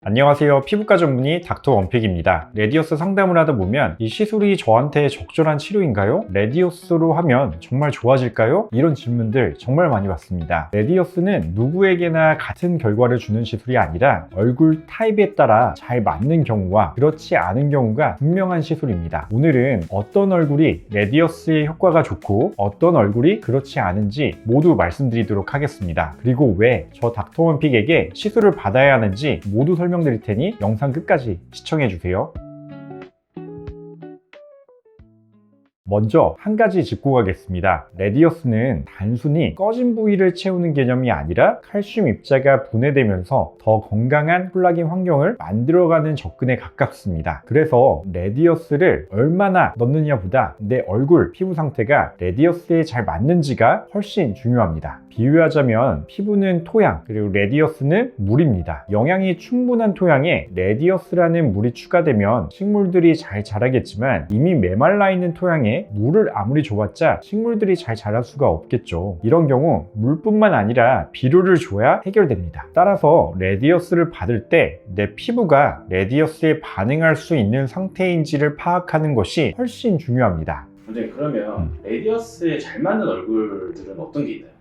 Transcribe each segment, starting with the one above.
안녕하세요. 피부과 전문의 닥터 원픽입니다. 레디어스 상담을 하다 보면 이 시술이 저한테 적절한 치료인가요? 레디어스로 하면 정말 좋아질까요? 이런 질문들 정말 많이 받습니다. 레디어스는 누구에게나 같은 결과를 주는 시술이 아니라 얼굴 타입에 따라 잘 맞는 경우와 그렇지 않은 경우가 분명한 시술입니다. 오늘은 어떤 얼굴이 레디어스의 효과가 좋고 어떤 얼굴이 그렇지 않은지 모두 말씀드리도록 하겠습니다. 그리고 왜 저 닥터 원픽에게 시술을 받아야 하는지 모두 설명드릴 테니 영상 끝까지 시청해주세요. 먼저 한 가지 짚고 가겠습니다. 레디어스는 단순히 꺼진 부위를 채우는 개념이 아니라 칼슘 입자가 분해되면서 더 건강한 콜라겐 환경을 만들어가는 접근에 가깝습니다. 그래서 레디어스를 얼마나 넣느냐보다 내 얼굴 피부 상태가 레디어스에 잘 맞는지가 훨씬 중요합니다. 비유하자면 피부는 토양, 그리고 레디어스는 물입니다. 영양이 충분한 토양에 레디어스라는 물이 추가되면 식물들이 잘 자라겠지만 이미 메말라 있는 토양에 물을 아무리 줘봤자 식물들이 잘 자랄 수가 없겠죠. 이런 경우 물뿐만 아니라 비료를 줘야 해결됩니다. 따라서 레디어스를 받을 때 내 피부가 레디어스에 반응할 수 있는 상태인지를 파악하는 것이 훨씬 중요합니다. 원장님, 그러면 레디어스에 잘 맞는 얼굴들은 어떤 게 있나요?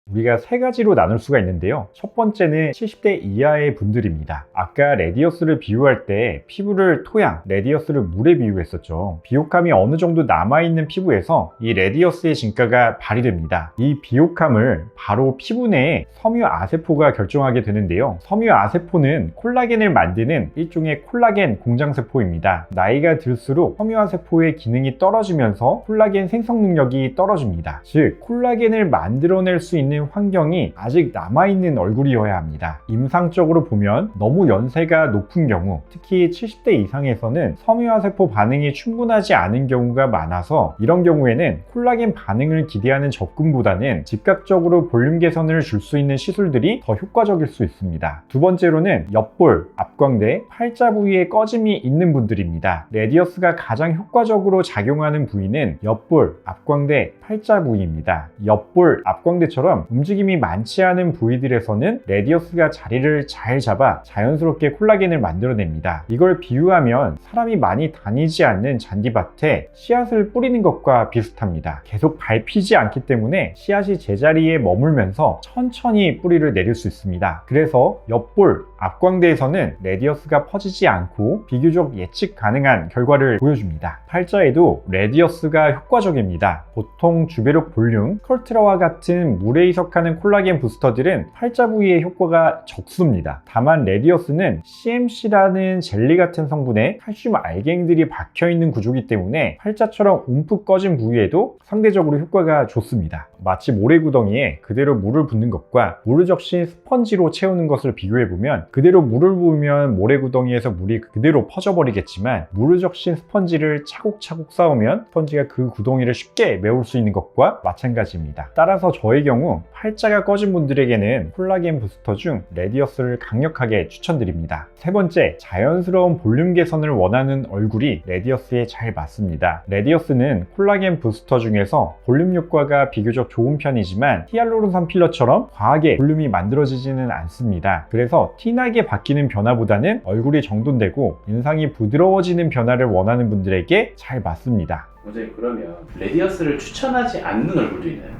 우리가 세 가지로 나눌 수가 있는데요. 첫 번째는 70대 이하의 분들입니다. 아까 레디어스를 비유할 때 피부를 토양, 레디어스를 물에 비유했었죠. 비옥함이 어느 정도 남아있는 피부에서 이 레디어스의 진가가 발휘됩니다. 이 비옥함을 바로 피부 내에 섬유아세포가 결정하게 되는데요. 섬유아세포는 콜라겐을 만드는 일종의 콜라겐 공장세포입니다. 나이가 들수록 섬유아세포의 기능이 떨어지면서 콜라겐 생성 능력이 떨어집니다. 즉, 콜라겐을 만들어낼 수 있는 환경이 아직 남아있는 얼굴이어야 합니다. 임상적으로 보면 너무 연세가 높은 경우, 특히 70대 이상에서는 섬유화세포 반응이 충분하지 않은 경우가 많아서 이런 경우에는 콜라겐 반응을 기대하는 접근보다는 즉각적으로 볼륨 개선을 줄 수 있는 시술들이 더 효과적일 수 있습니다. 두 번째로는 옆볼, 앞광대, 팔자 부위에 꺼짐이 있는 분들입니다. 레디어스가 가장 효과적으로 작용하는 부위는 옆볼, 앞광대, 팔자 부위입니다. 옆볼, 앞광대처럼 움직임이 많지 않은 부위들에서는 레디어스가 자리를 잘 잡아 자연스럽게 콜라겐을 만들어냅니다. 이걸 비유하면 사람이 많이 다니지 않는 잔디밭에 씨앗을 뿌리는 것과 비슷합니다. 계속 밟히지 않기 때문에 씨앗이 제자리에 머물면서 천천히 뿌리를 내릴 수 있습니다. 그래서 옆볼, 앞광대에서는 레디어스가 퍼지지 않고 비교적 예측 가능한 결과를 보여줍니다. 팔자에도 레디어스가 효과적입니다. 보통 주베록 볼륨, 컬트라와 같은 물에 이석하는 콜라겐 부스터들은 팔자 부위에 효과가 적습니다. 다만 레디어스는 CMC라는 젤리 같은 성분에 칼슘 알갱들이 박혀있는 구조이기 때문에 팔자처럼 움푹 꺼진 부위에도 상대적으로 효과가 좋습니다. 마치 모래구덩이에 그대로 물을 붓는 것과 물을 적신 스펀지로 채우는 것을 비교해보면 그대로 물을 부으면 모래구덩이에서 물이 그대로 퍼져버리겠지만 물을 적신 스펀지를 차곡차곡 쌓으면 스펀지가 그 구덩이를 쉽게 메울 수 있는 것과 마찬가지입니다. 따라서 저의 경우 팔자가 꺼진 분들에게는 콜라겐 부스터 중 레디어스를 강력하게 추천드립니다. 세 번째, 자연스러운 볼륨 개선을 원하는 얼굴이 레디어스에 잘 맞습니다. 레디어스는 콜라겐 부스터 중에서 볼륨 효과가 비교적 좋은 편이지만 히알루론산 필러처럼 과하게 볼륨이 만들어지지는 않습니다. 그래서 티나게 바뀌는 변화보다는 얼굴이 정돈되고 인상이 부드러워지는 변화를 원하는 분들에게 잘 맞습니다. 원장님, 그러면 레디어스를 추천하지 않는 얼굴도 있나요?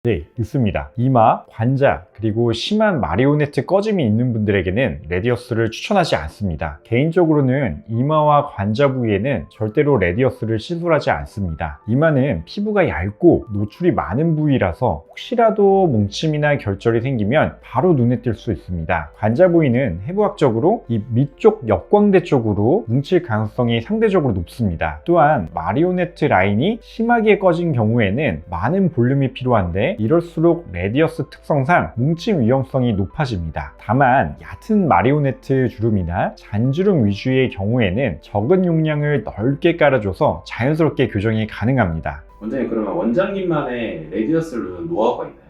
네, 있습니다. 이마, 관자, 그리고 심한 마리오네트 꺼짐이 있는 분들에게는 레디어스를 추천하지 않습니다. 개인적으로는 이마와 관자 부위에는 절대로 레디어스를 시술하지 않습니다. 이마는 피부가 얇고 노출이 많은 부위라서 혹시라도 뭉침이나 결절이 생기면 바로 눈에 띌 수 있습니다. 관자 부위는 해부학적으로 이 밑쪽 역광대 쪽으로 뭉칠 가능성이 상대적으로 높습니다. 또한 마리오네트 라인이 심하게 꺼진 경우에는 많은 볼륨이 필요한데 이럴수록 레디어스 특성상 뭉침 위험성이 높아집니다. 다만 얕은 마리오네트 주름이나 잔주름 위주의 경우에는 적은 용량을 넓게 깔아줘서 자연스럽게 교정이 가능합니다. 원장님, 그러면 원장님만의 레디어스를 노하우가 있나요?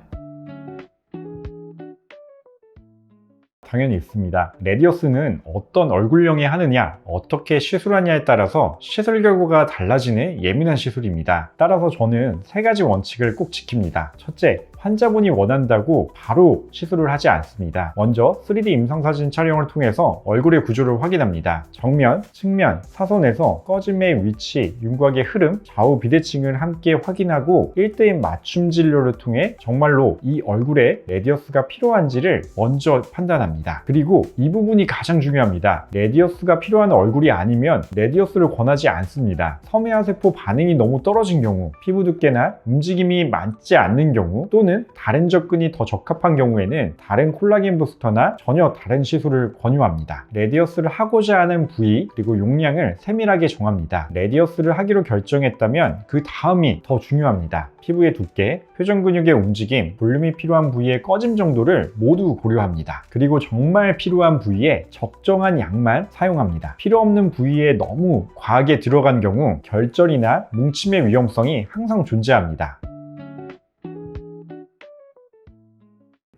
당연히 있습니다. 레디어스는 어떤 얼굴형에 하느냐, 어떻게 시술하냐에 따라서 시술 결과가 달라지는 예민한 시술입니다. 따라서 저는 3가지 원칙을 꼭 지킵니다. 첫째, 환자분이 원한다고 바로 시술을 하지 않습니다. 먼저 3D 임상사진 촬영을 통해서 얼굴의 구조를 확인합니다. 정면, 측면, 사선에서 꺼짐의 위치, 윤곽의 흐름, 좌우 비대칭을 함께 확인하고 1대1 맞춤 진료를 통해 정말로 이 얼굴에 레디어스가 필요한지를 먼저 판단합니다. 그리고 이 부분이 가장 중요합니다. 레디어스가 필요한 얼굴이 아니면 레디어스를 권하지 않습니다. 섬해화세포 반응이 너무 떨어진 경우, 피부 두께나 움직임이 맞지 않는 경우, 또는 다른 접근이 더 적합한 경우에는 다른 콜라겐 부스터나 전혀 다른 시술을 권유합니다. 레디어스를 하고자 하는 부위 그리고 용량을 세밀하게 정합니다. 레디어스를 하기로 결정했다면 그 다음이 더 중요합니다. 피부의 두께, 표정 근육의 움직임, 볼륨이 필요한 부위의 꺼짐 정도를 모두 고려합니다. 그리고 정말 필요한 부위에 적정한 양만 사용합니다. 필요 없는 부위에 너무 과하게 들어간 경우 결절이나 뭉침의 위험성이 항상 존재합니다.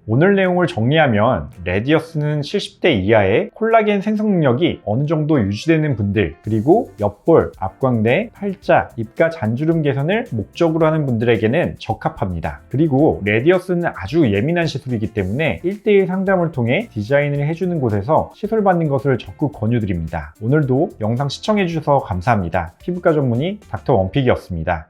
오늘 내용을 정리하면 레디어스는 70대 이하의 콜라겐 생성 능력이 어느 정도 유지되는 분들, 그리고 옆볼, 앞광대, 팔자, 입가 잔주름 개선을 목적으로 하는 분들에게는 적합합니다. 그리고 레디어스는 아주 예민한 시술이기 때문에 1대1 상담을 통해 디자인을 해주는 곳에서 시술받는 것을 적극 권유드립니다. 오늘도 영상 시청해주셔서 감사합니다. 피부과 전문의 닥터 원픽이었습니다.